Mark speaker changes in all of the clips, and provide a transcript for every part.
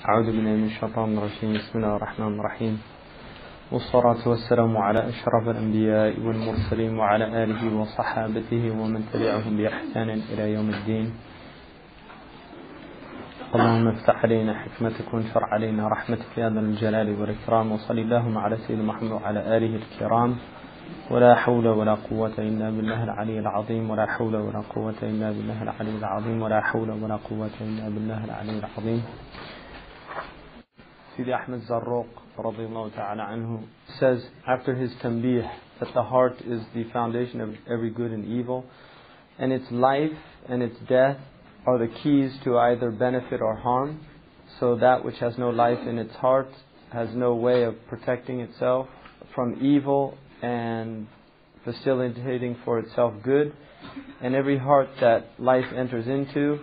Speaker 1: أعوذ بالله من الشيطان الرجيم. بسم الله الرحمن الرحيم، والصلاة والسلام على أشرف الأنبياء والمرسلين وعلى آله وصحابته ومن تبعهم بإحسان إلى يوم الدين. اللهم افتح علينا حكمتك وانشر علينا رحمتك يا ذا الجلال والإكرام. وصلى اللهم على سيدنا محمد وعلى آله الكرام. ولا حول ولا قوة إلا بالله العلي العظيم. ولا حول ولا قوة إلا بالله العلي العظيم. ولا حول ولا قوة إلا بالله العلي العظيم. Sidi Ahmed Zarruq radiyallahu ta'ala anhu says after his tanbih that the heart is the foundation of every good and evil, and its life and its death are the keys to either benefit or harm. So that which has no life in its heart has no way of protecting itself from evil and facilitating for itself good. And every heart that life enters into,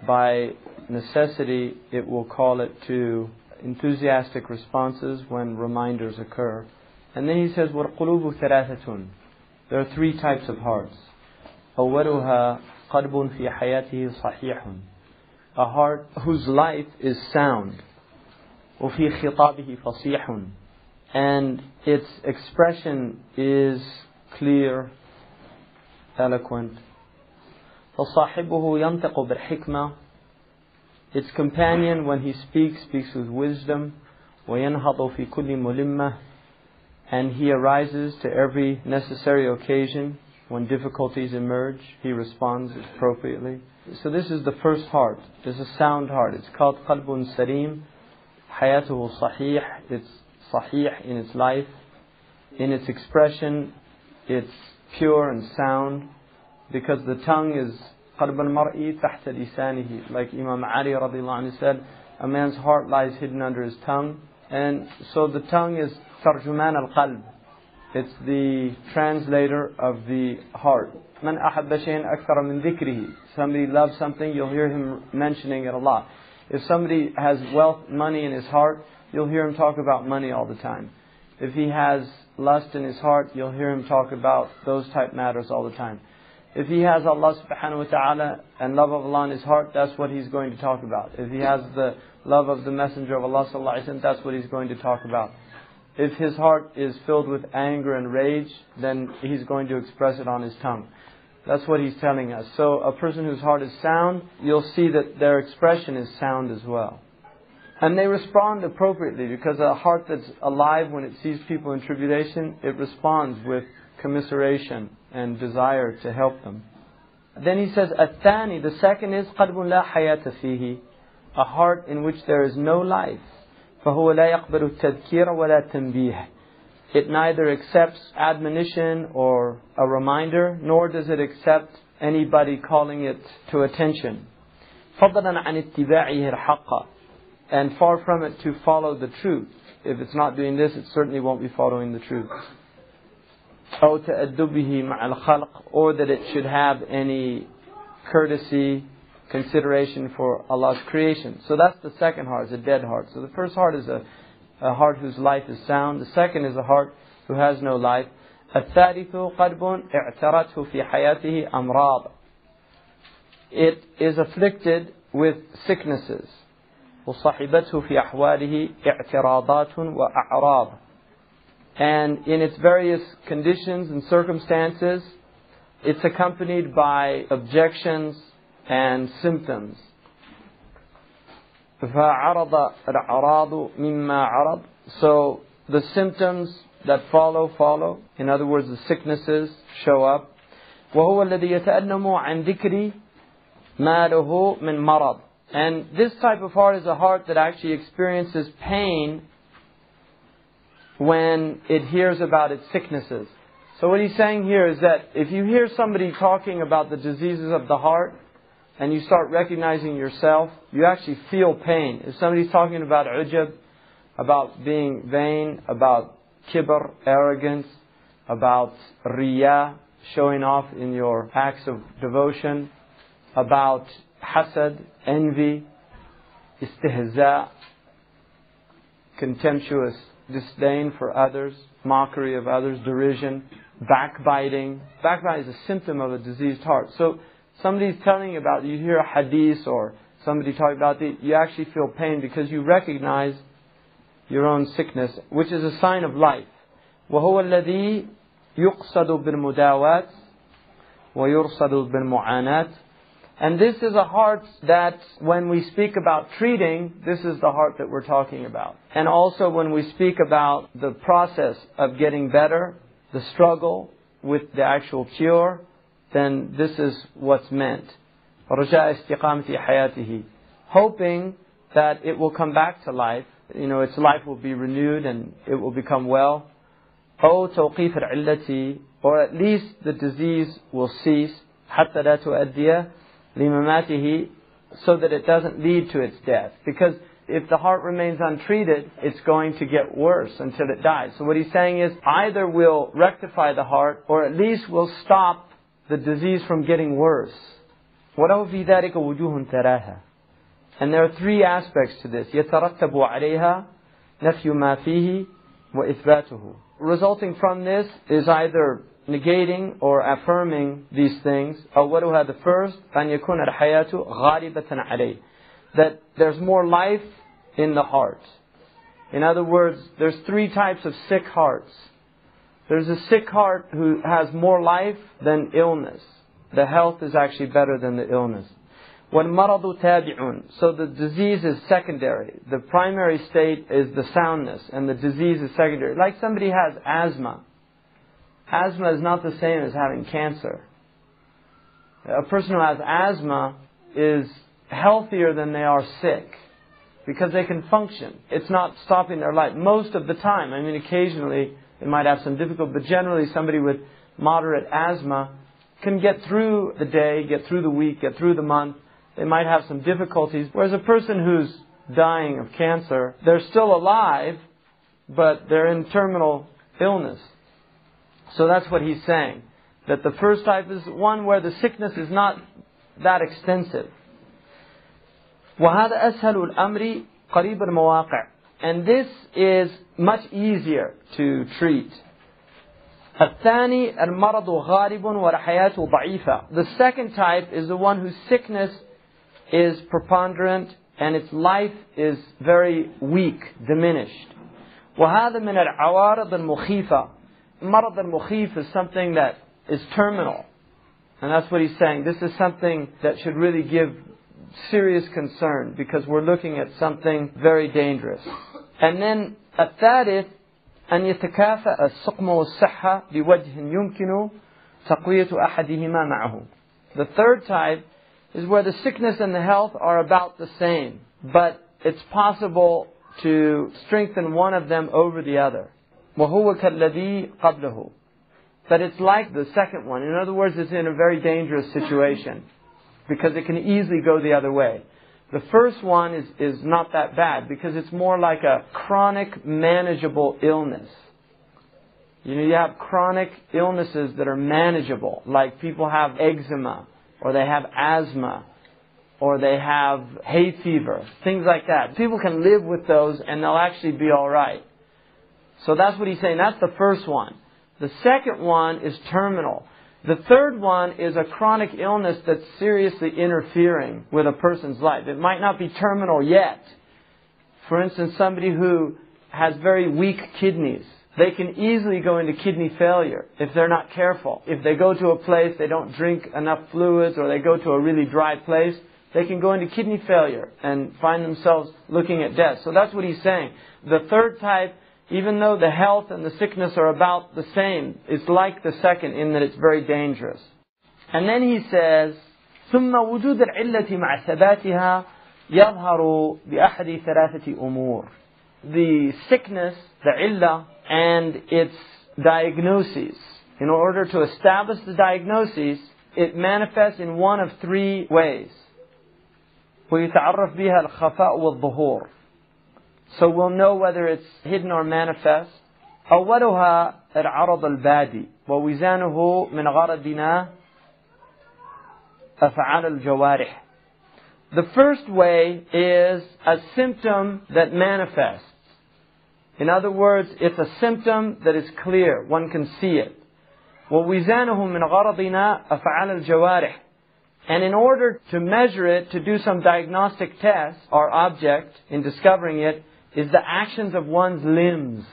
Speaker 1: by necessity it will call it to enthusiastic responses when reminders occur. And then he says, وَالْقُلُوبُ ثَلَاثَةٌ. There are three types of hearts. أَوَّلُهَا قَلْبٌ فِي حَيَاتِهِ صَحِيحٌ. A heart whose life is sound. وَفِي خِطَابِهِ فَصِيحٌ. And its expression is clear, eloquent. فَصَاحِبُهُ يَنْتَقُ بِالْحِكْمَةِ. Its companion, when he speaks with wisdom. وَيَنْهَضُ فِي كُلِّ مُلِمَّةٍ. And he arises to every necessary occasion. When difficulties emerge, he responds appropriately. So this is the first heart. It's a sound heart. It's called قَلْبٌ سَلِيم. حَيَاتُهُ صَحِيح. It's صحيح in its life. In its expression, it's pure and sound. Because the tongue is قلب المرء تحت لسانه. Like Imam Ali radiyallahu anhu said, a man's heart lies hidden under his tongue. And so the tongue is ترجمان القلب. It's the translator of the heart. من أحب شيئا أكثر من ذكره. Somebody loves something, you'll hear him mentioning it a lot. If somebody has wealth, money in his heart, you'll hear him talk about money all the time. If he has lust in his heart, you'll hear him talk about those type matters all the time. If he has Allah subhanahu wa ta'ala and love of Allah in his heart, that's what he's going to talk about. If he has the love of the Messenger of Allah sallallahu alaihi wasallam, that's what he's going to talk about. If his heart is filled with anger and rage, then he's going to express it on his tongue. That's what he's telling us. So a person whose heart is sound, you'll see that their expression is sound as well. And they respond appropriately, because a heart that's alive, when it sees people in tribulation, it responds with commiseration and desire to help them. Then he says, الثاني, the second is قلب لا حياة فيه, a heart in which there is no life. فهو لا يقبل التذكير ولا تنبيه. It neither accepts admonition or a reminder, nor does it accept anybody calling it to attention. فضلا عن اتباعه الحق. And far from it to follow the truth. If it's not doing this, it certainly won't be following the truth. أو تأدبه مع الخلق, or that it should have any courtesy, consideration for Allah's creation. So that's the second heart, is a dead heart. So the first heart is a heart whose life is sound. The second is a heart who has no life. الثالث قلب اعترته في حياته أمراض. It is afflicted with sicknesses. وصاحبته في أحواله اعتراضات وأعراض. And in its various conditions and circumstances, it's accompanied by objections and symptoms. فَعَرَضَ الْأَعْرَاضُ مِمَّا عَرَض. So the symptoms that follow. In other words, the sicknesses show up. وَهُوَ الَّذِي يَتَأَلَّمُ عَنْ ذِكْرِ مَا لَهُ مِنْ مَرَض. And this type of heart is a heart that actually experiences pain when it hears about its sicknesses. So what he's saying here is that if you hear somebody talking about the diseases of the heart, and you start recognizing yourself, you actually feel pain. If somebody's talking about ujab, about being vain, about kibr, arrogance, about riyah, showing off in your acts of devotion, about hasad, envy, istihza, contemptuous disdain for others, mockery of others, derision, backbiting. Backbiting is a symptom of a diseased heart. So somebody's telling you about, you hear a hadith or somebody talking about it, you actually feel pain because you recognize your own sickness, which is a sign of life. وهو الذي يقصد بالمداوات ويرصد بالمعاناة. And this is a heart that when we speak about treating, this is the heart that we're talking about. And also when we speak about the process of getting better, the struggle with the actual cure, then this is what's meant. رجاء استقامة حياته. Hoping that it will come back to life. Its life will be renewed and it will become well. أو توقيف العلة, or at least the disease will cease. حتى لا تؤدي لمماته, so that it doesn't lead to its death. Because if the heart remains untreated, it's going to get worse until it dies. So what he's saying is, either we'll rectify the heart, or at least we'll stop the disease from getting worse. وَلَهُ فِي ذَلِكَ وُجُوهٌ تَرَاهَا. And there are three aspects to this. يَتَرَتَّبُ عَلَيْهَا نَفْيُ مَا فِيهِ وَإِثْبَاتُهُ. Resulting from this is either negating or affirming these things. أولها, the first, أن يكون الحياة غالبة عليه. That there's more life in the heart. In other words, there's three types of sick hearts. There's a sick heart who has more life than illness. The health is actually better than the illness. وَالْمَرَضُ تَابِعٌ. So the disease is secondary. The primary state is the soundness, and the disease is secondary. Like somebody has asthma. Asthma is not the same as having cancer. A person who has asthma is healthier than they are sick because they can function. It's not stopping their life most of the time. Occasionally they might have some difficulty, but generally somebody with moderate asthma can get through the day, get through the week, get through the month. They might have some difficulties. Whereas a person who's dying of cancer, they're still alive, but they're in terminal illness. So that's what he's saying. That the first type is one where the sickness is not that extensive. وَهَذَا أَسْهَلُ الْأَمْرِ قَرِيبَ الْمَوَاقِعِ. And this is much easier to treat. الثاني المرض غالب والحياة ضعيفة. The second type is the one whose sickness is preponderant and its life is very weak, diminished. وهذا من العوارض المخيفة. Marad al-Mukhif is something that is terminal. And that's what he's saying. This is something that should really give serious concern because we're looking at something very dangerous. And then الثالث أن يتكافأ السقم والصحة بوجه يمكن تقوية أحدهما معه. The third type is where the sickness and the health are about the same, but it's possible to strengthen one of them over the other. وَهُوَ كَالَّذِي قَبْلَهُ. That it's like the second one. In other words, it's in a very dangerous situation because it can easily go the other way. The first one is not that bad because it's more like a chronic, manageable illness. You have chronic illnesses that are manageable, like people have eczema, or they have asthma, or they have hay fever, things like that. People can live with those and they'll actually be alright. So that's what he's saying. That's the first one. The second one is terminal. The third one is a chronic illness that's seriously interfering with a person's life. It might not be terminal yet. For instance, somebody who has very weak kidneys, they can easily go into kidney failure if they're not careful. If they go to a place, they don't drink enough fluids, or they go to a really dry place, they can go into kidney failure and find themselves looking at death. So that's what he's saying. The third type, even though the health and the sickness are about the same, it's like the second in that it's very dangerous. And then he says, ثم وجود العلة مع ثباتها يظهر بأحد ثلاثة أمور. The sickness, the illah, and its diagnoses. In order to establish the diagnoses, it manifests in one of three ways. ويتعرف بها الخفاء والظهور. So we'll know whether it's hidden or manifest. أولها العرض البادي ووزانه من غرضنا أفعال الجوارح. The first way is a symptom that manifests. In other words, it's a symptom that is clear. One can see it. ووزانه من غرضنا أفعال الجوارح. And in order to measure it, to do some diagnostic test, our object in discovering it is the actions of one's limbs.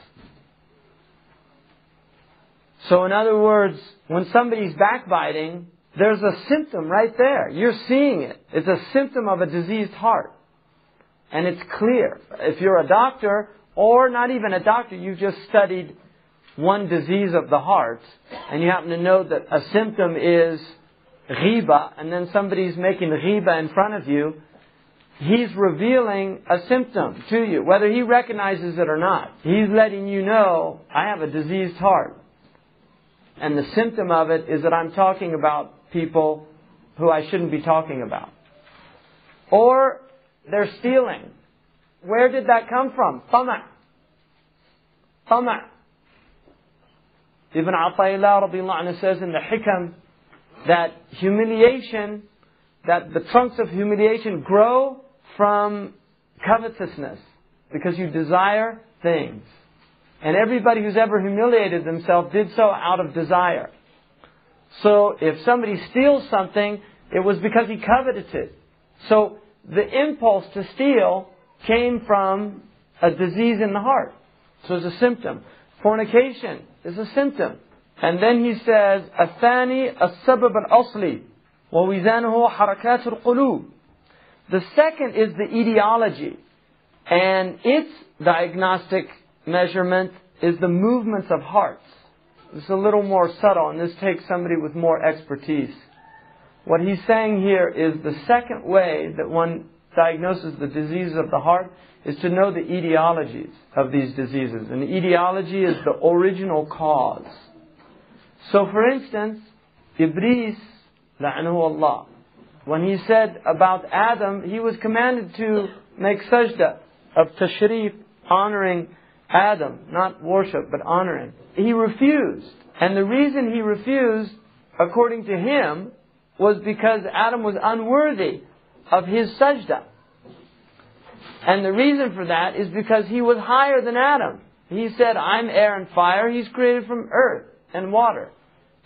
Speaker 1: So in other words, when somebody's backbiting, there's a symptom right there. You're seeing it. It's a symptom of a diseased heart. And it's clear. If you're a doctor, or not even a doctor, you've just studied one disease of the heart, and you happen to know that a symptom is ghiba, and then somebody's making ghiba in front of you, he's revealing a symptom to you, whether he recognizes it or not. He's letting you know, I have a diseased heart. And the symptom of it is that I'm talking about people who I shouldn't be talking about. Or they're stealing. Where did that come from? Tama'. Tama'. Ibn Ata'illah radiallahu anhu says in the Hikam that humiliation, that the trunks of humiliation grow from covetousness, because you desire things. And everybody who's ever humiliated themselves did so out of desire. So if somebody steals something, it was because he coveted it. So the impulse to steal came from a disease in the heart. So it's a symptom. Fornication is a symptom. And then he says, الثاني السبب الأصلي ووزانه حركات القلوب. The second is the etiology. And its diagnostic measurement is the movements of hearts. It's a little more subtle, and this takes somebody with more expertise. What he's saying here is the second way that one diagnoses the diseases of the heart is to know the etiologies of these diseases. And the etiology is the original cause. So for instance, Iblis, la'anahu Allah, when he said about Adam, he was commanded to make sajda of tashrif, honoring Adam, not worship, but honoring. He refused. And the reason he refused, according to him, was because Adam was unworthy of his sajda. And the reason for that is because he was higher than Adam. He said, I'm air and fire. He's created from earth and water.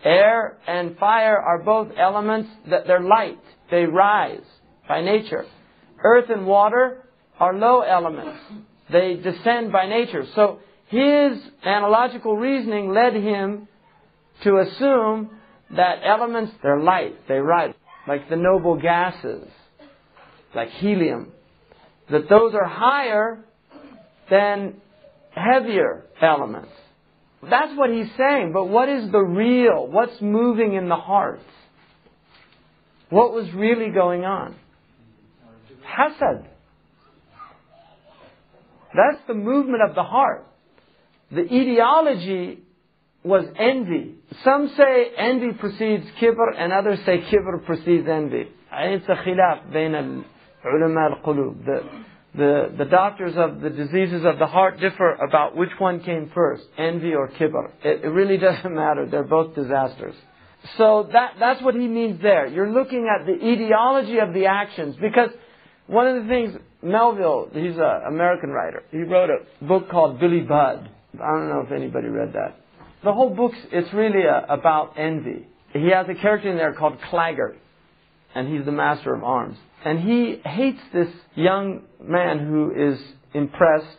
Speaker 1: Air and fire are both elements that they're light. They rise by nature. Earth and water are low elements. They descend by nature. So his analogical reasoning led him to assume that elements, they're light, they rise. Like the noble gases, like helium. That those are higher than heavier elements. That's what he's saying. But what is the real? What's moving in the heart? What was really going on? Hasad. That's the movement of the heart. The etiology was envy. Some say envy precedes kibr, and others say kibr precedes envy. It's a khilaf between ulama al-qulub. The doctors of the diseases of the heart differ about which one came first, envy or kibr. It really doesn't matter. They're both disasters. So that's what he means there. You're looking at the etiology of the actions. Because one of the things, Melville, he's an American writer. He wrote a book called Billy Budd. I don't know if anybody read that. The whole book, it's really about envy. He has a character in there called Claggart. And he's the master of arms. And he hates this young man who is impressed.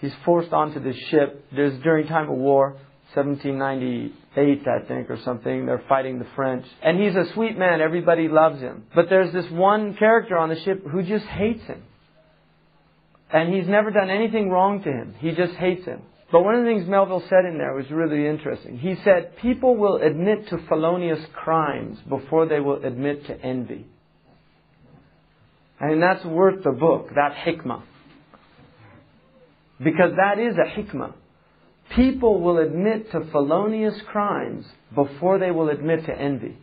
Speaker 1: He's forced onto this ship. There's during time of war, 1798, I think, or something. They're fighting the French. And he's a sweet man. Everybody loves him. But there's this one character on the ship who just hates him. And he's never done anything wrong to him. He just hates him. But one of the things Melville said in there was really interesting. He said, people will admit to felonious crimes before they will admit to envy. And that's worth the book, that hikmah. Because that is a hikmah. People will admit to felonious crimes before they will admit to envy.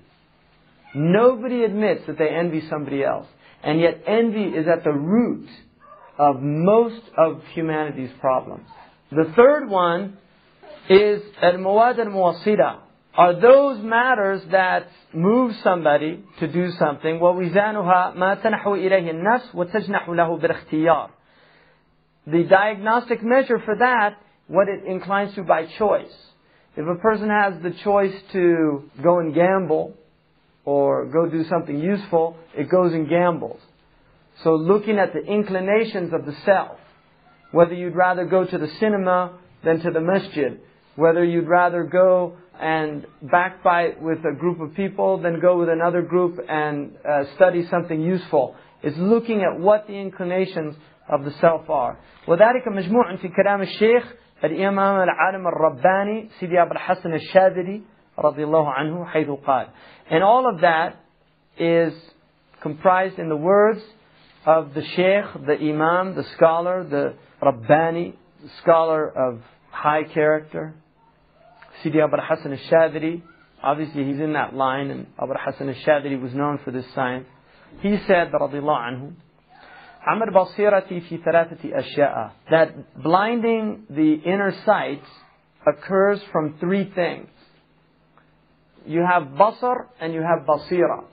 Speaker 1: Nobody admits that they envy somebody else. And yet envy is at the root of most of humanity's problems. The third one is al-mawad al-muwassila. Are those matters that move somebody to do something. وَوِزَانُهَا مَا تَنَحُ إِلَيْهِ النَّفْسُ وَتَجْنَحُ لَهُ بِالِاخْتِيَارِ. The diagnostic measure for that, what it inclines to by choice. If a person has the choice to go and gamble, or go do something useful, it goes and gambles. So looking at the inclinations of the self, whether you'd rather go to the cinema than to the masjid, whether you'd rather go and backbite with a group of people than go with another group and study something useful. It's looking at what the inclinations of the self are. وذلك مجموع في كلام الشيخ الإمام العالم الرباني سيدي أبو الحسن الشاذلي رضي الله عنه حيث قال. And all of that is comprised in the words of the Sheikh, the Imam, the scholar, the Rabbani, the scholar of high character, Sidi Abu Hassan al-Shadri. Obviously he's in that line, and Abu Hassan al-Shadri was known for this science. He said, رضي الله عنه, عمر بصيرتي في ثلاثة أشياء, that blinding the inner sight occurs from three things. You have basar and you have basira.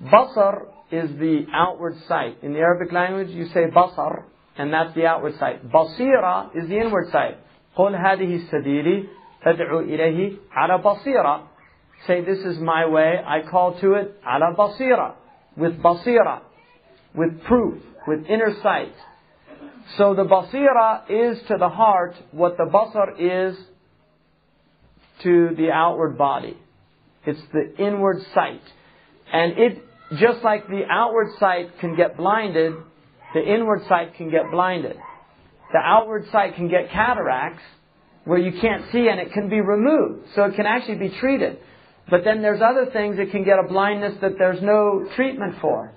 Speaker 1: Basar is the outward sight. In the Arabic language you say basar, and that's the outward sight. Basira is the inward sight. قل هذه سبيلي أدعو إليه على بصيرة. Say, this is my way, I call to it على بصيرة, with basira, with proof, with inner sight. So the basira is to the heart what the basar is to the outward body. It's the inward sight. And it, just like the outward sight can get blinded, the inward sight can get blinded. The outward sight can get cataracts, where you can't see, and it can be removed. So it can actually be treated. But then there's other things that can get a blindness that there's no treatment for.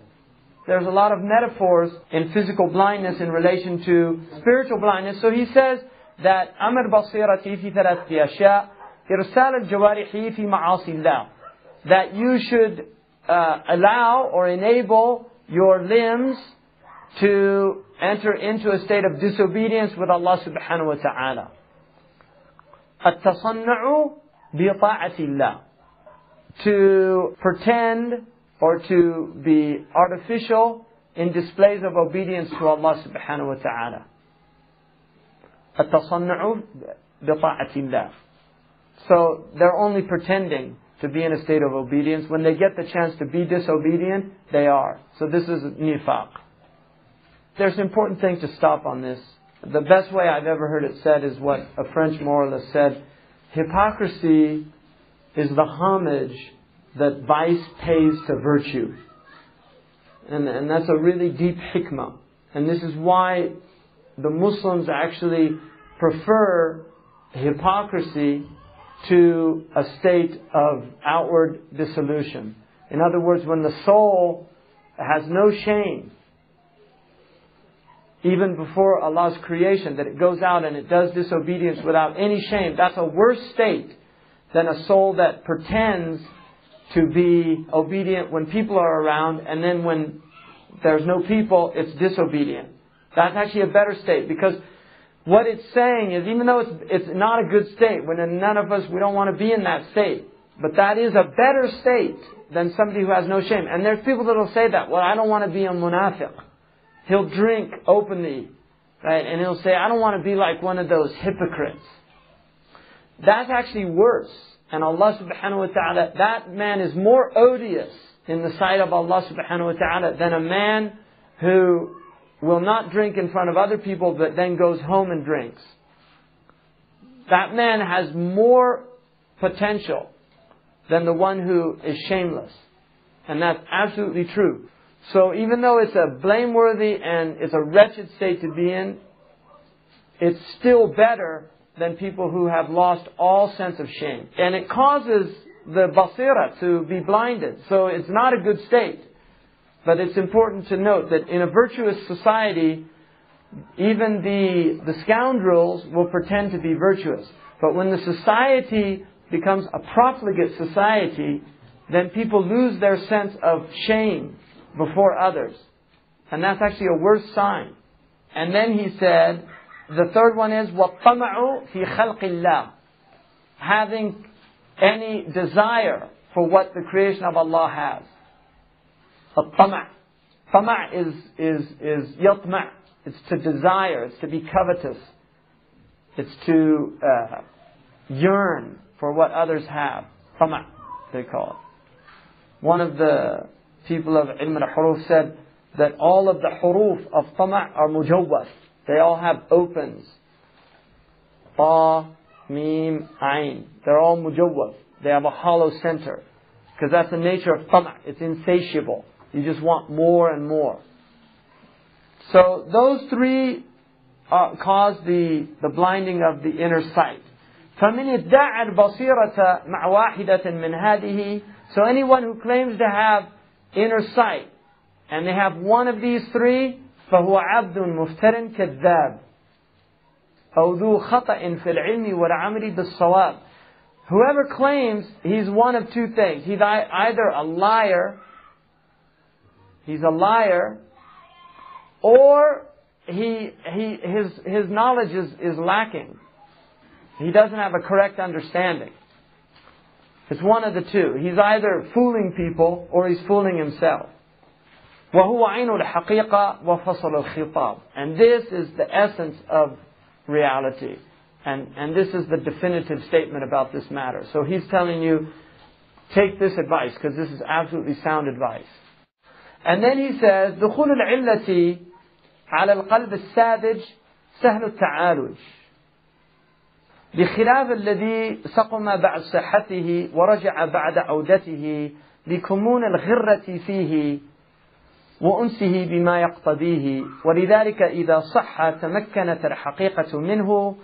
Speaker 1: There's a lot of metaphors in physical blindness in relation to spiritual blindness. So he says that أمر بصيرتي في ثلاثة أشياء إرسال الجوارح في معاصي الله, that you should allow or enable your limbs to enter into a state of disobedience with Allah subhanahu wa ta'ala. التصنع بطاعة الله, to pretend or to be artificial in displays of obedience to Allah subhanahu wa ta'ala. التصنع بطاعة الله. So they're only pretending to be in a state of obedience. When they get the chance to be disobedient, they are. So this is nifaq. There's an important thing to stop on this. The best way I've ever heard it said is what a French moralist said: hypocrisy is the homage that vice pays to virtue. And that's a really deep hikmah. And this is why the Muslims actually prefer hypocrisy to a state of outward dissolution. In other words, when the soul has no shame, even before Allah's creation, that it goes out and it does disobedience without any shame, that's a worse state than a soul that pretends to be obedient when people are around, and then when there's no people, it's disobedient. That's actually a better state, because what it's saying is, even though it's not a good state, when none of us, we don't want to be in that state, but that is a better state than somebody who has no shame. And there's people that will say that, well, I don't want to be a munafiq. He'll drink openly, right? And he'll say, I don't want to be like one of those hypocrites. That's actually worse. And Allah subhanahu wa ta'ala, that man is more odious in the sight of Allah subhanahu wa ta'ala than a man who will not drink in front of other people but then goes home and drinks. That man has more potential than the one who is shameless. And that's absolutely true. So even though it's a blameworthy and it's a wretched state to be in, it's still better than people who have lost all sense of shame. And it causes the basira to be blinded. So it's not a good state. But it's important to note that in a virtuous society, even the scoundrels will pretend to be virtuous. But when the society becomes a profligate society, then people lose their sense of shame before others. And that's actually a worse sign. And then he said, the third one is وَالطَّمَعُ فِي خَلْقِ اللَّهِ, having any desire for what the creation of Allah has. الطمع. طمع is يطمع. It's to desire. It's to be covetous. It's to yearn for what others have. طمع, they call it. One of the people of ilm al-huruf said that all of the huruf of tama' are mujawwaf. They all have opens. Ta, mim, ayn. They're all mujawwaf. They have a hollow center. Because that's the nature of tama'. It's insatiable. You just want more and more. So those three cause the blinding of the inner sight. فَمِنِ ادَّعَى الْبَصِيرَةَ مَعْ وَاحِدَةٍ مِنْ هَذِهِ. So anyone who claims to have inner sight, and they have one of these three, فَهُوَ عَبْدٌ مُفْتَرٍ كَذَّابٌ أَوْ ذُو خَطَأٍ فِي الْعِلْمِ وَالْعَمْلِ بِالصَّوَابِ. Whoever claims he's one of two things. He's either a liar, or his knowledge is lacking. He doesn't have a correct understanding. It's one of the two. He's either fooling people or he's fooling himself. وَهُوَ عَيْنُ الْحَقِيقَةِ وَفَصَلُ الْخِطَابِ. And this is the essence of reality. And this is the definitive statement about this matter. So he's telling you, take this advice, because this is absolutely sound advice. And then he says, دخول العلة على القلب الساذج سهل التعالج بخلاف الذي سقم بعد صحته ورجع بعد عودته لكمون الغرة فيه وأنسه بما يقتضيه ولذلك إذا صح تمكنت الحقيقة منه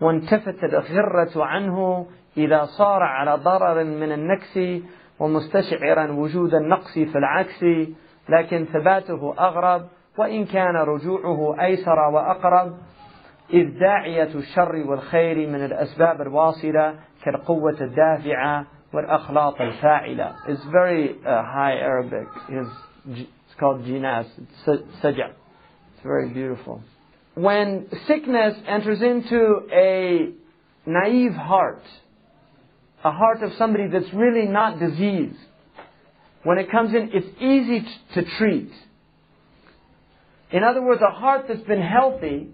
Speaker 1: وانتفت الغرة عنه إذا صار على ضرر من النكس ومستشعرا وجود النقص في العكس لكن ثباته أغرب وإن كان رجوعه أيسر وأقرب إذ داعية الشر والخير من الأسباب الواصلة كالقوة الدافعة والأخلاط الفاعلة. It's very high Arabic. It's called jinas. It's saj'a. It's very beautiful. When sickness enters into a naive heart, a heart of somebody that's really not diseased, when it comes in, it's easy to treat. In other words, a heart that's been healthy,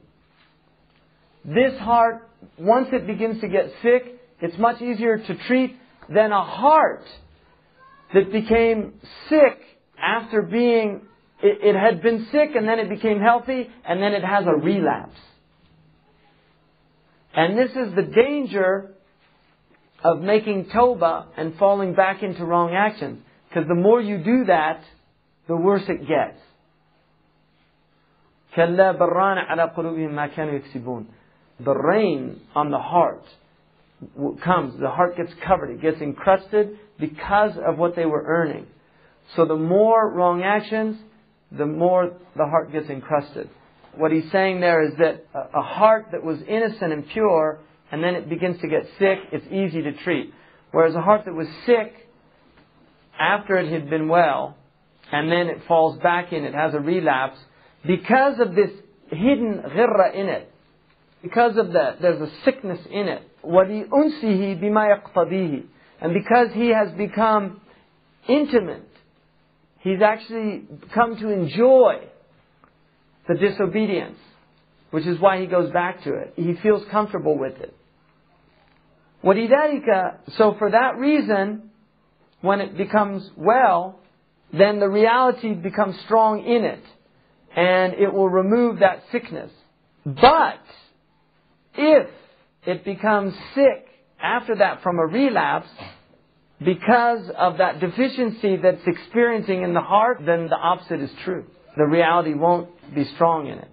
Speaker 1: this heart, once it begins to get sick, it's much easier to treat than a heart that became sick after being, it had been sick and then it became healthy and then it has a relapse. And this is the danger of making tawbah and falling back into wrong actions. Because the more you do that, the worse it gets. كَلَّا بَرَّانَ عَلَى قُلُوبِهِمْ مَا كَانُوا يَكْسِبُونَ. The rain on the heart comes, the heart gets covered, it gets encrusted because of what they were earning. So the more wrong actions, the more the heart gets encrusted. What he's saying there is that a heart that was innocent and pure, and then it begins to get sick, it's easy to treat. Whereas a heart that was sick after it had been well, and then it falls back in, it has a relapse, because of this hidden ghirra in it, because of that, there's a sickness in it. وَلِأُنْسِهِ بِمَا يَقْتَضِيهِ. And because he has become intimate, he's actually come to enjoy the disobedience, which is why he goes back to it. He feels comfortable with it. وَلِذَلِكَ. So for that reason, when it becomes well, then the reality becomes strong in it, and it will remove that sickness. But if it becomes sick after that from a relapse, because of that deficiency that's experiencing in the heart, then the opposite is true. The reality won't be strong in it.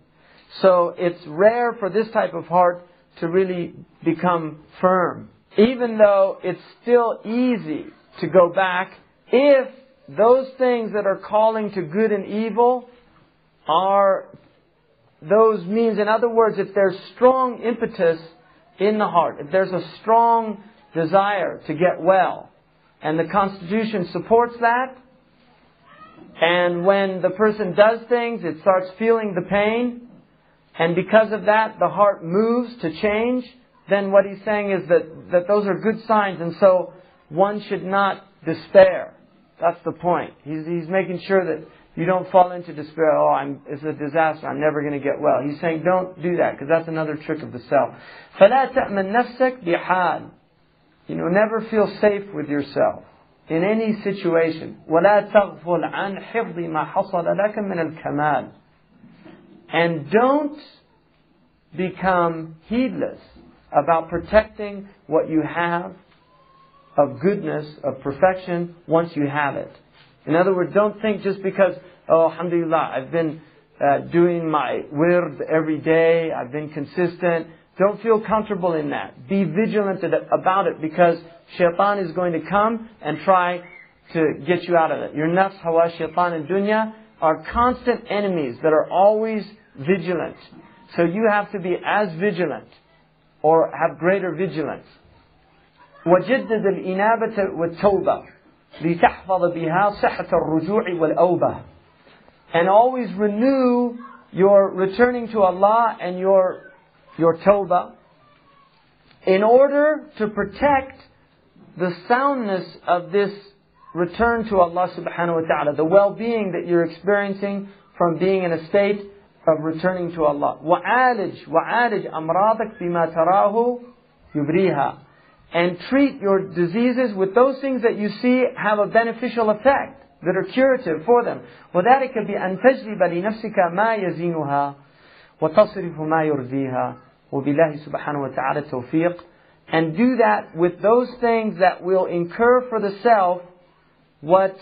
Speaker 1: So it's rare for this type of heart to really become firm. Even though it's still easy to go back if those things that are calling to good and evil are those means. In other words, if there's strong impetus in the heart, if there's a strong desire to get well, and the Constitution supports that, and when the person does things, it starts feeling the pain, and because of that, the heart moves to change, then what he's saying is that those are good signs, and so one should not despair. That's the point. He's making sure that you don't fall into despair. It's a disaster. I'm never going to get well. He's saying don't do that, because that's another trick of the self. فَلَا تَأْمَنْ نَفْسَكْ بِحَالٍ. Never feel safe with yourself. in any situation. وَلَا تَغْفُلْ عَنْ حِفْظِ مَا حَصَلَ لَكَ مِنَ الْكَمَالِ. And don't become heedless about protecting what you have of goodness, of perfection, once you have it. In other words, don't think just because, oh, alhamdulillah, I've been doing my wird every day, I've been consistent. Don't feel comfortable in that. Be vigilant about it, because shaitan is going to come and try to get you out of it. Your nafs, hawa, shaitan and dunya are constant enemies that are always vigilant. So you have to be as vigilant, or have greater vigilance. وَجَدَّدَ الْإِنَابَةَ وَالتَّوْبَةَ لِتَحْفَظَ بِهَا صِحَّةَ الرُّجُوعِ وَالْأَوْبَةِ. And always renew your returning to Allah and your tawbah, in order to protect the soundness of this return to Allah subhanahu wa ta'ala, the well-being that you're experiencing from being in a state of returning to Allah. وَعَالِجْ أَمْرَاضَكْ بِمَا تَرَاهُ يُبْرِيهَا. And treat your diseases with those things that you see have a beneficial effect, that are curative for them. وَذَلِكَ بِأَن تَجْلِبَ لِنَفْسِكَ مَا يَزِينُهَا وَتَصْرِفُ مَا يُرْضِيهَا وَبِاللَّهِ سُبْحَانَهُ وَتَعَالَى التَّوْفِيقِ. And do that with those things that will incur for the self what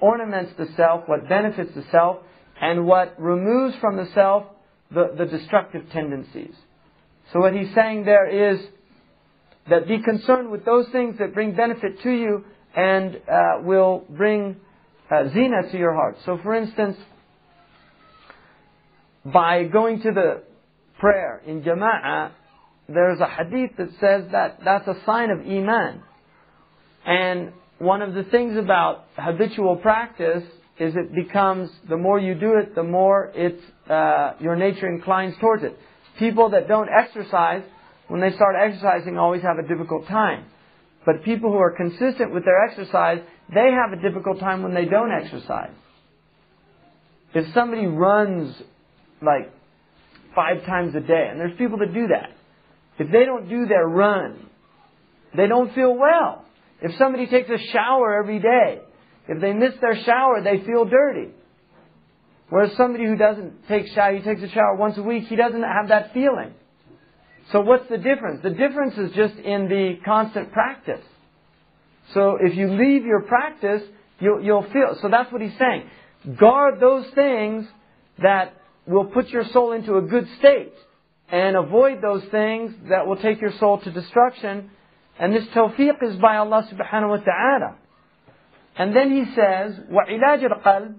Speaker 1: ornaments the self, what benefits the self, and what removes from the self the destructive tendencies. So what he's saying there is that be concerned with those things that bring benefit to you and will bring zina to your heart. So for instance, by going to the prayer in jama'ah, there's a hadith that says that that's a sign of iman. And one of the things about habitual practice is it becomes, the more you do it, the more your nature inclines towards it. People that don't exercise, when they start exercising, always have a difficult time. But people who are consistent with their exercise, they have a difficult time when they don't exercise. If somebody runs like 5 times a day, and there's people that do that, if they don't do their run, they don't feel well. If somebody takes a shower every day, if they miss their shower, they feel dirty. Whereas somebody who doesn't take shower, he takes a shower once a week, he doesn't have that feeling. So what's the difference? The difference is just in the constant practice. So if you leave your practice, you'll feel. So that's what he's saying. Guard those things that will put your soul into a good state, and avoid those things that will take your soul to destruction. And this tawfiq is by Allah subhanahu wa ta'ala. And then he says, وَعِلَاجِ الْقَلْبِ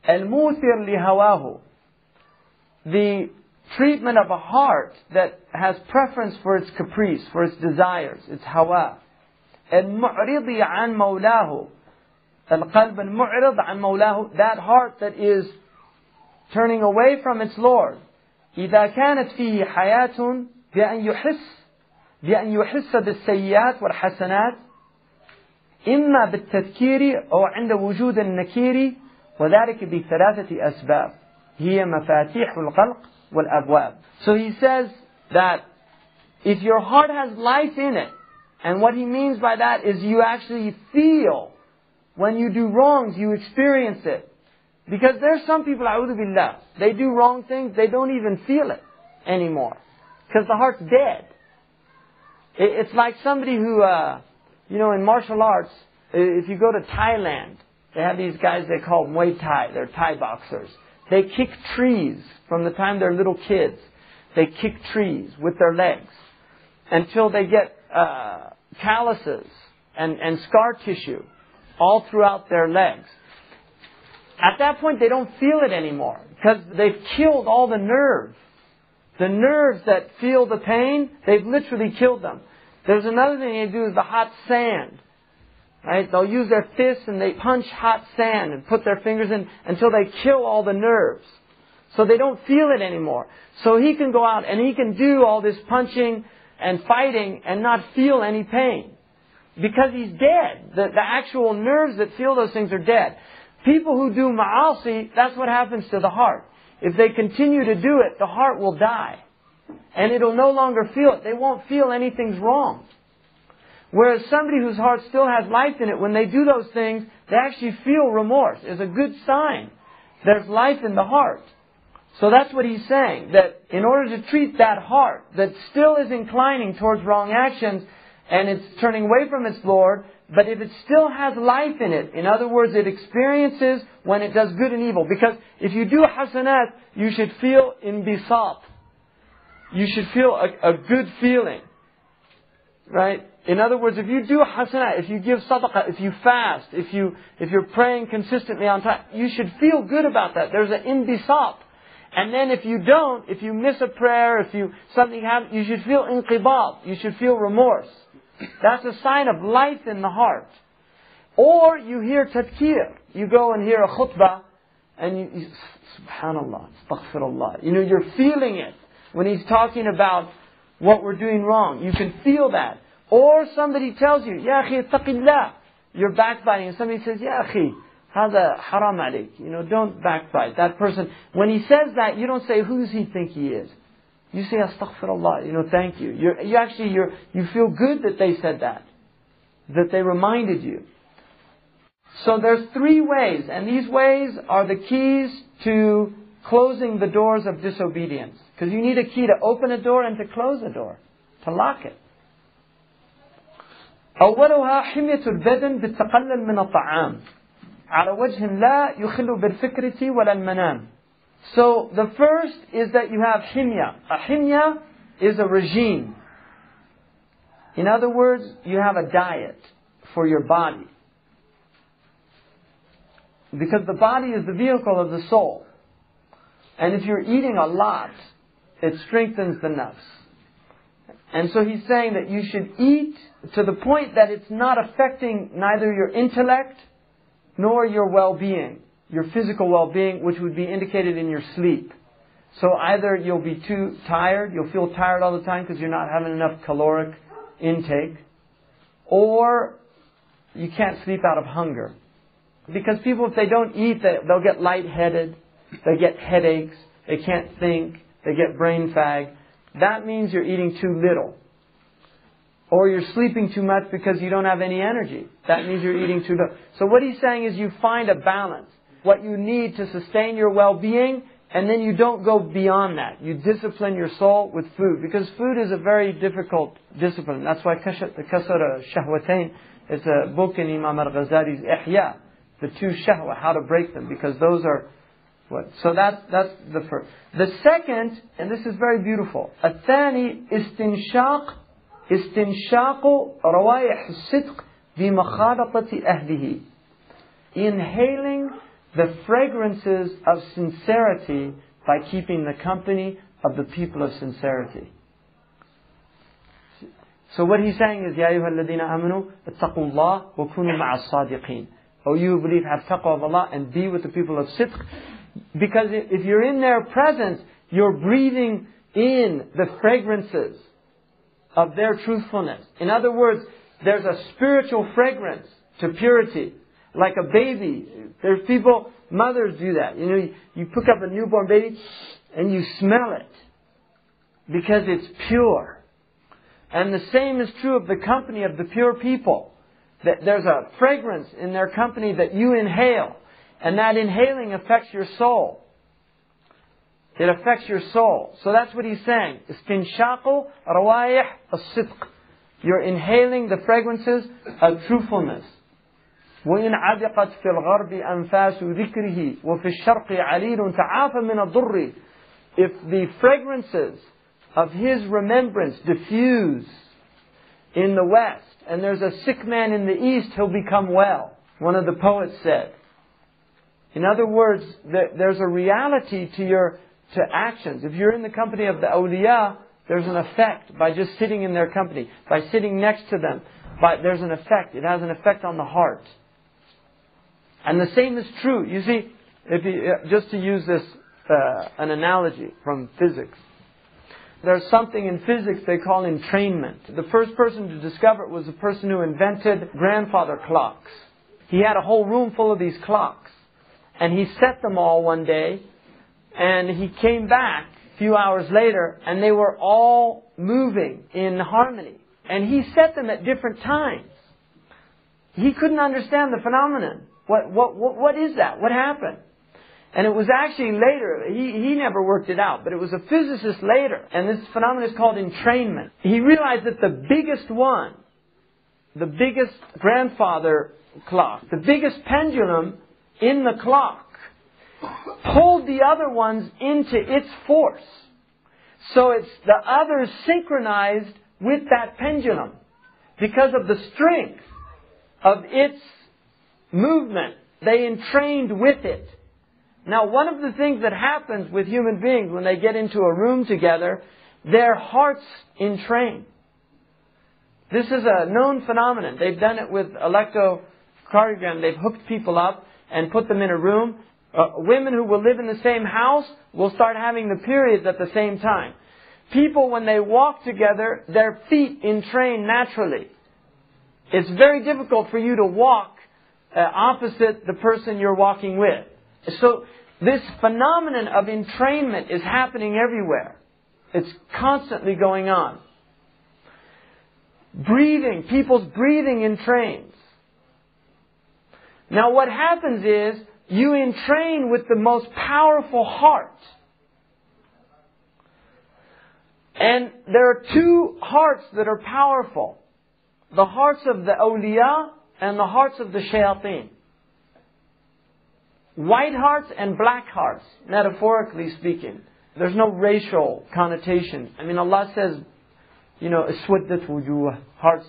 Speaker 1: الْمُوثِرْ لِهَوَاهُ. The treatment of a heart that has preference for its caprice, for its desires, its hawa. الْمُعْرِضِ عَنْ مَوْلَاهُ. الْقَلْبِ الْمُعْرِض عَنْ مَوْلَاهُ. That heart that is turning away from its Lord. إِذَا كَانَتْ فِيهِ حَيَاةٌ بأن يحس بالسيئات والحسنات إما بالتذكير أو عند وجود النكير وذلك بثلاثة أسباب هي مفاتيح الخلق والأبواب. So he says that if your heart has life in it, and what he means by that is you actually feel when you do wrongs, you experience it. Because there's some people, a'udhu billah, they do wrong things, they don't even feel it anymore. Because the heart's dead. It's like somebody who, in martial arts, if you go to Thailand, they have these guys they call Muay Thai. They're Thai boxers. They kick trees from the time they're little kids. They kick trees with their legs until they get calluses and scar tissue all throughout their legs. At that point, they don't feel it anymore because they've killed all the nerves. The nerves that feel the pain, they've literally killed them. There's another thing they do is the hot sand. Right? They'll use their fists and they punch hot sand and put their fingers in until they kill all the nerves. So they don't feel it anymore. So he can go out and he can do all this punching and fighting and not feel any pain. Because he's dead. The actual nerves that feel those things are dead. People who do ma'asi, that's what happens to the heart. If they continue to do it, the heart will die. And it'll no longer feel it. They won't feel anything's wrong.
Speaker 2: Whereas somebody whose heart still has life in it, when they do those things, they actually feel remorse. It's a good sign. There's life in the heart. So that's what he's saying, that in order to treat that heart that still is inclining towards wrong actions and it's turning away from its Lord, but if it still has life in it, in other words, it experiences when it does good and evil. Because if you do hasanat, you should feel inbisat. You should feel a good feeling. Right? In other words, if you do hasanat, if you give sadaqah, if you fast, if you're praying consistently on time, you should feel good about that. There's an inbisat. And then if you don't, if you miss a prayer, something happens, you should feel inqibad. You should feel remorse. That's a sign of life in the heart. Or you hear tadkir. You go and hear a khutbah and you subhanallah, astaghfirullah. You're feeling it. When he's talking about what we're doing wrong, you can feel that. Or somebody tells you, Ya akhi, ittaqillah. You're backbiting and somebody says, Ya akhi, هذا حرام عليك. Don't backbite. That person, when he says that, you don't say, who does he think he is? You say, astaghfirullah, thank you. You feel good that they said that they reminded you. So there's 3 ways, and these ways are the keys to closing the doors of disobedience. Because you need a key to open a door and to close a door, to lock it. أولها حمية البدن بالتقلل من الطعام على وجه لا يخل بالفكرة ولا المنام. So the first is that you have himya. A himya is a regime. In other words, you have a diet for your body. Because the body is the vehicle of the soul. And if you're eating a lot, it strengthens the nafs. And so he's saying that you should eat to the point that it's not affecting neither your intellect nor your well-being, your physical well-being, which would be indicated in your sleep. So either you'll be too tired, you'll feel tired all the time because you're not having enough caloric intake, or you can't sleep out of hunger. Because people, if they don't eat, they'll get lightheaded, they get headaches, they can't think, they get brain fag. That means you're eating too little. Or you're sleeping too much because you don't have any energy. That means you're eating too little. So what he's saying is you find a balance. What you need to sustain your well-being, and then you don't go beyond that. You discipline your soul with food. Because food is a very difficult discipline. That's why Kasara Shahwatain is a book in Imam al-Ghazali's Ihya. The 2 shahwa, how to break them. Because those are what? So that's the first. The second, and this is very beautiful. الثاني استنشاق روايح الصدق بمخالطة أهله. Inhaling the fragrances of sincerity by keeping the company of the people of sincerity. So what he's saying is, يا أيها الذين آمنوا اتقوا الله وكونوا مع الصادقين. Oh, you who believe, have taqwa of Allah and be with the people of sidq. Because if you're in their presence, you're breathing in the fragrances of their truthfulness. In other words, there's a spiritual fragrance to purity. Like a baby. There's people, mothers do that. You pick up a newborn baby and you smell it. Because it's pure. And the same is true of the company of the pure people. That there's a fragrance in their company that you inhale. And that inhaling affects your soul. It affects your soul. So that's what he's saying. Istinshaqu rawaih as-sidq. You're inhaling the fragrances of truthfulness. وإن عدقت في الغرب أنفاس ذكره وفي الشرق عليل تعافى من الضر. If the fragrances of his remembrance diffuse in the west, and there's a sick man in the east, he'll become well. One of the poets said. In other words, there's a reality to actions. If you're in the company of the awliya, there's an effect by just sitting in their company, by sitting next to them. There's an effect. It has an effect on the heart. And the same is true. You see, just to use this an analogy from physics. There's something in physics they call entrainment. The first person to discover it was the person who invented grandfather clocks. He had a whole room full of these clocks. And he set them all one day. And he came back a few hours later and they were all moving in harmony. And he set them at different times. He couldn't understand the phenomenon. What is that? What happened? And it was actually later, he never worked it out, but it was a physicist later, and this phenomenon is called entrainment. He realized that the biggest one, the biggest grandfather clock, the biggest pendulum in the clock, pulled the other ones into its force. So it's the others synchronized with that pendulum because of the strength of its movement. They entrained with it. Now, one of the things that happens with human beings when they get into a room together, their hearts entrain. This is a known phenomenon. They've done it with electrocardiogram. They've hooked people up and put them in a room. Women who will live in the same house will start having the periods at the same time. People, when they walk together, their feet entrain naturally. It's very difficult for you to walk opposite the person you're walking with. So this phenomenon of entrainment is happening everywhere. It's constantly going on. Breathing, people's breathing entrains. Now what happens is, you entrain with the most powerful heart. And there are two hearts that are powerful. The hearts of the awliya and the hearts of the shayateen. White hearts and black hearts, metaphorically speaking. There's no racial connotation. I mean, Allah says, aswaddat wujuh, hearts,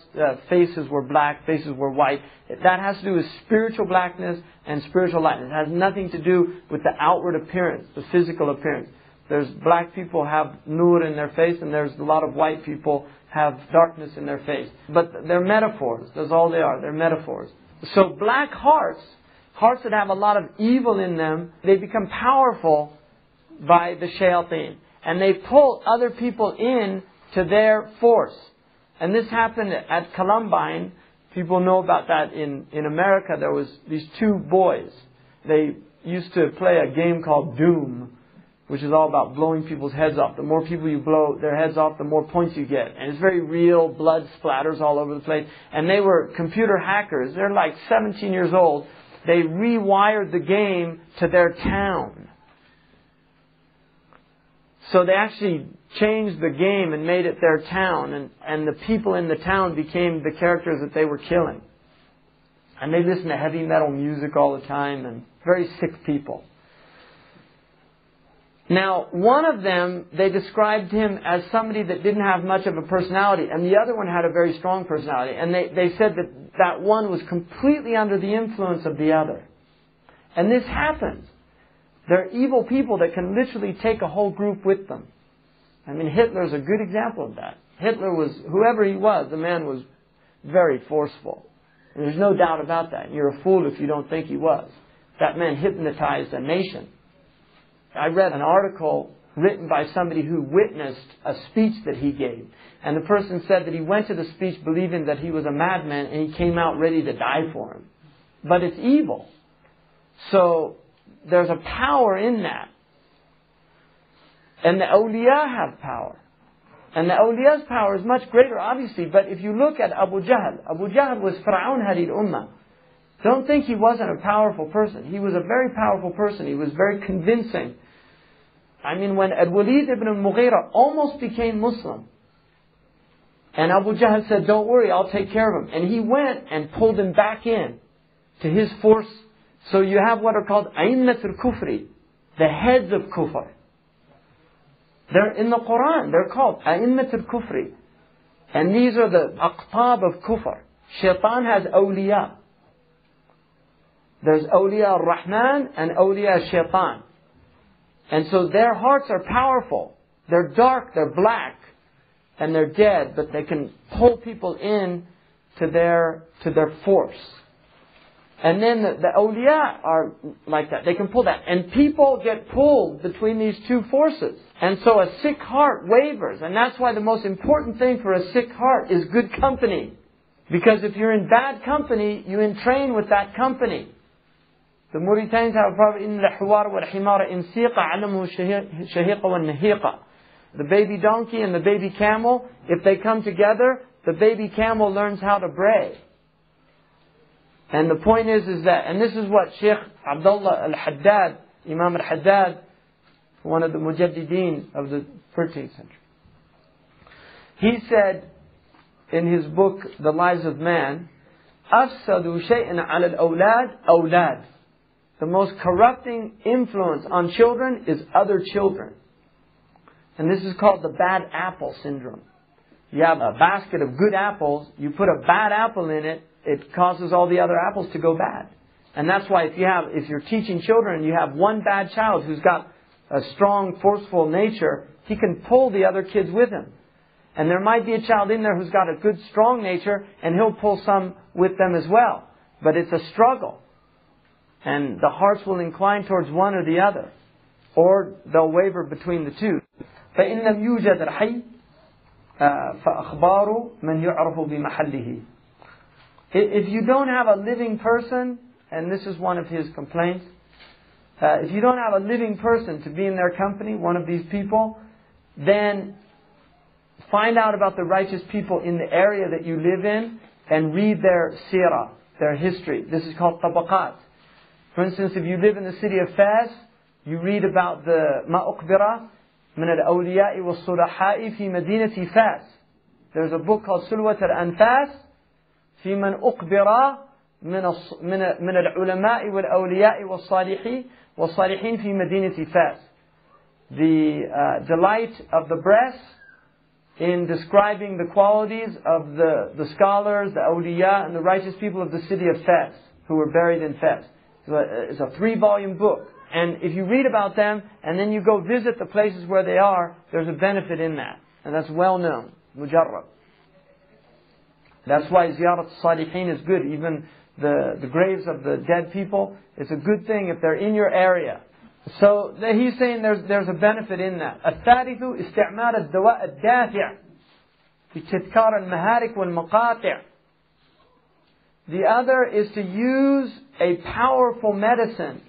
Speaker 2: faces were black, faces were white. That has to do with spiritual blackness and spiritual lightness. It has nothing to do with the outward appearance, the physical appearance. There's black people have nur in their face, and there's a lot of white people have darkness in their face. But they're metaphors. That's all they are. They're metaphors. So black hearts that have a lot of evil in them, they become powerful by the shayateen. And they pull other people in to their force. And this happened at Columbine. People know about that in America. There was these two boys. They used to play a game called Doom, which is all about blowing people's heads off. The more people you blow their heads off, the more points you get. And it's very real, blood splatters all over the place. And they were computer hackers. They're like 17 years old. They rewired the game to their town. So they actually changed the game and made it their town. And the people in the town became the characters that they were killing. And they listened to heavy metal music all the time, and very sick people. Now, one of them, they described him as somebody that didn't have much of a personality, and the other one had a very strong personality. And they said that one was completely under the influence of the other. And this happens. There are evil people that can literally take a whole group with them. I mean, Hitler's a good example of that. Hitler was, whoever he was, the man was very forceful. And there's no doubt about that. You're a fool if you don't think he was. That man hypnotized a nation. I read an article written by somebody who witnessed a speech that he gave. And the person said that he went to the speech believing that he was a madman, and he came out ready to die for him. But it's evil. So there's a power in that. And the awliya have power. And the awliya's power is much greater, obviously. But if you look at Abu Jahl was Fir'aun Hadid Ummah. Don't think he wasn't a powerful person. He was a very powerful person. He was very convincing. I mean, when Al-Walid ibn al-Mughira almost became Muslim, and Abu Jahl said, "Don't worry, I'll take care of him." And he went and pulled him back in to his force. So you have what are called A'immat al-Kufri, the heads of Kufr. They're in the Quran. They're called A'immat al-Kufri. And these are the aqtab of Kufr. Shaitan has awliya. There's awliya al-Rahman and awliya al-Shaitan. And so their hearts are powerful. They're dark, they're black, and they're dead, but they can pull people in to their force. And then the awliya are like that. They can pull that. And people get pulled between these two forces. And so a sick heart wavers. And that's why the most important thing for a sick heart is good company. Because if you're in bad company, you entrain with that company. The Mauritanians have a proverb, إِنَّ الْحُوَارَ وَالْحِمَارَ إِنْ سِيقَ عَلَمُهُ الشَّهِيقَ وَالنَّهِيقَ. The baby donkey and the baby camel, if they come together, the baby camel learns how to bray. And the point is that, and this is what Sheikh Abdullah al-Haddad, Imam al-Haddad, one of the Mujaddideen of the 13th century. He said in his book, The Lives of Man, أَفْسَدُوا شَيْئًا عَلَى الْأَوْلَادِ أَوْلَادِ. The most corrupting influence on children is other children. And this is called the bad apple syndrome. You have a basket of good apples, you put a bad apple in it, it causes all the other apples to go bad. And that's why if you're teaching children and you have one bad child who's got a strong, forceful nature, he can pull the other kids with him. And there might be a child in there who's got a good, strong nature, and he'll pull some with them as well. But it's a struggle. And the hearts will incline towards one or the other. Or they'll waver between the two. فَإِنْ لَمْ يُوجَدْ الْحَيِّ فَأَخْبَارُ مَنْ يُعْرَفُ بِمَحَلِّهِ. If you don't have a living person, and this is one of his complaints, if you don't have a living person to be in their company, one of these people, then find out about the righteous people in the area that you live in and read their seerah, their history. This is called tabaqat. For instance, if you live in the city of Fas, you read about the مَأُقْبِرَةِ مِنَ الْأَوْلِيَاءِ وَالصُّلَحَاءِ فِي مَدِينَةِ فاس. There's a book called سُلْوَةَ الْأَنْفَاسِ في من أقبر من العلماء والأولياء والصالحين في مدينة فاس. The delight of the breast in describing the qualities of the scholars, the awliya, and the righteous people of the city of Fas, who were buried in Fas. It's a 3-volume book. And if you read about them, and then you go visit the places where they are, there's a benefit in that. And that's well known. Mujarrab. That's why ziyarat salihin is good. Even the graves of the dead people, it's a good thing if they're in your area. So he's saying there's a benefit in that. الثالث استعمال الدواء الدافع في تذكار المهالك والمقاطع. The other is to use a powerful medicine,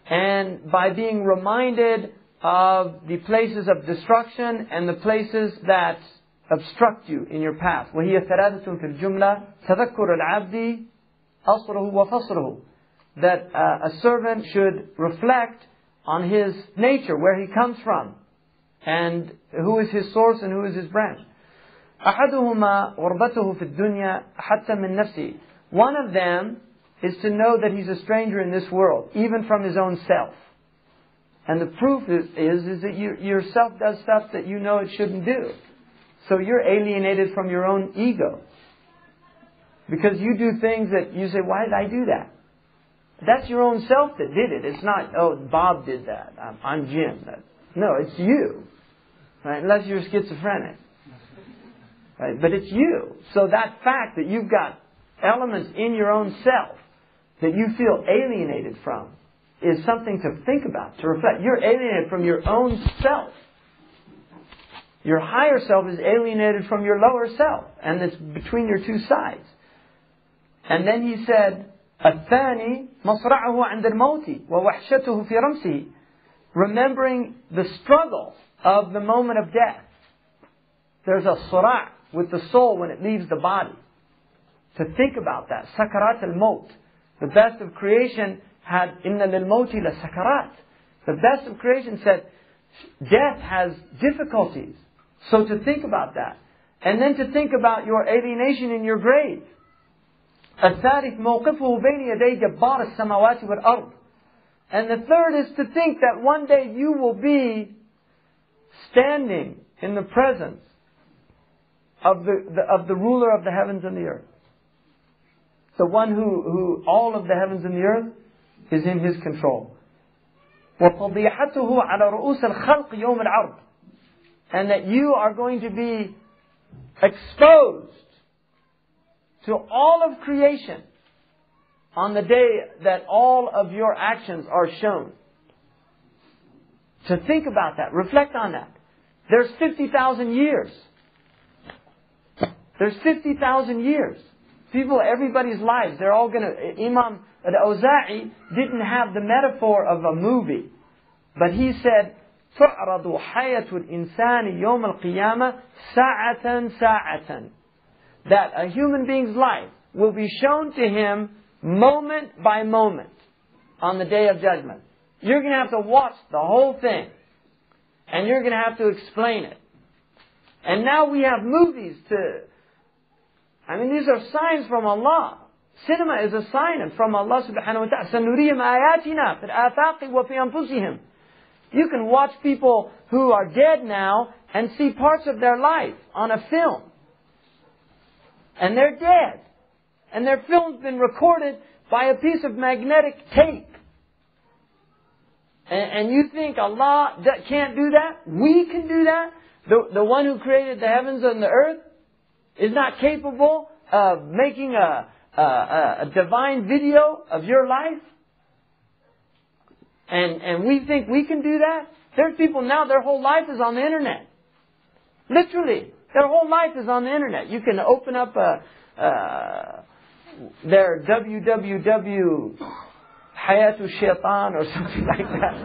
Speaker 2: and by being reminded of the places of destruction and the places that obstruct you in your path. وهي ثلاثة في الجملة تذكر العبد أصله وفصله. That a servant should reflect on his nature, where he comes from, and who is his source and who is his branch. أحدهما غربته في الدنيا حتى من نفسه. One of them is to know that he's a stranger in this world, even from his own self. And the proof is that yourself does stuff that you know it shouldn't do. So you're alienated from your own ego. Because you do things that you say, why did I do that? That's your own self that did it. It's not, oh, Bob did that. I'm Jim. No, it's you. Right? Unless you're schizophrenic. Right? But it's you. So that fact that you've got elements in your own self that you feel alienated from is something to think about, to reflect. You're alienated from your own self. Your higher self is alienated from your lower self. And it's between your two sides. And then he said, الثاني مصرعه عند الموت ووحشته في رمسه. Remembering the struggle of the moment of death. There's a صراع with the soul when it leaves the body. To think about that. سكرات الموت. The best of creation had إن للموت لسكرات. The best of creation said death has difficulties. So to think about that. And then to think about your alienation in your grave. الثالث موقفه بين يدي جبار السماوات والأرض. And the third is to think that one day you will be standing in the presence of the ruler of the heavens and the earth. The one who all of the heavens and the earth is in his control. وَفَضِيحَتُهُ عَلَى رُؤُوسِ الْخَلْقِ يَوْمِ الْعَرْضِ. And that you are going to be exposed to all of creation on the day that all of your actions are shown. To think about that, reflect on that. There's 50,000 years. There's 50,000 years. People, everybody's lives, they're all going to... Imam al-Awza'i didn't have the metaphor of a movie. But he said, تُعْرَضُ حَيَةُ الْإِنسَانِ يَوْمَ الْقِيَامَةِ سَاعَةً سَاعَةً. that a human being's life will be shown to him moment by moment on the Day of Judgment. You're going to have to watch the whole thing. And you're going to have to explain it. And now we have movies these are signs from Allah. Cinema is a sign from Allah subhanahu wa ta'ala. سَنُرِيهِمْ آيَاتِنَا فِي الْآفَاقِ وَفِي أَنفُسِهِمْ. You can watch people who are dead now and see parts of their life on a film. And they're dead. And their film's been recorded by a piece of magnetic tape. And you think Allah can't do that? We can do that? The one who created the heavens and the earth is not capable of making a divine video of your life? And we think we can do that? There's people now, their whole life is on the internet. Literally. Their whole life is on the internet. You can open up their www Hayatu Shaitan or something like that.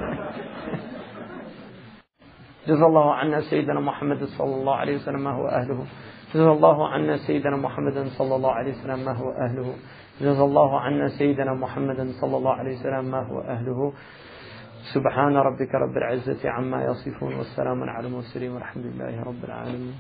Speaker 2: جزا الله عنا سيدنا محمد صلى الله عليه وسلم ما هو أهله. جزا الله عنا سيدنا محمد صلى الله عليه وسلم ما هو أهله. جزا الله عنا سيدنا محمد صلى الله عليه وسلم ما هو أهله. سبحان ربك رب العزة عما يصفون والسلام على المرسلين والحمد لله رب العالمين.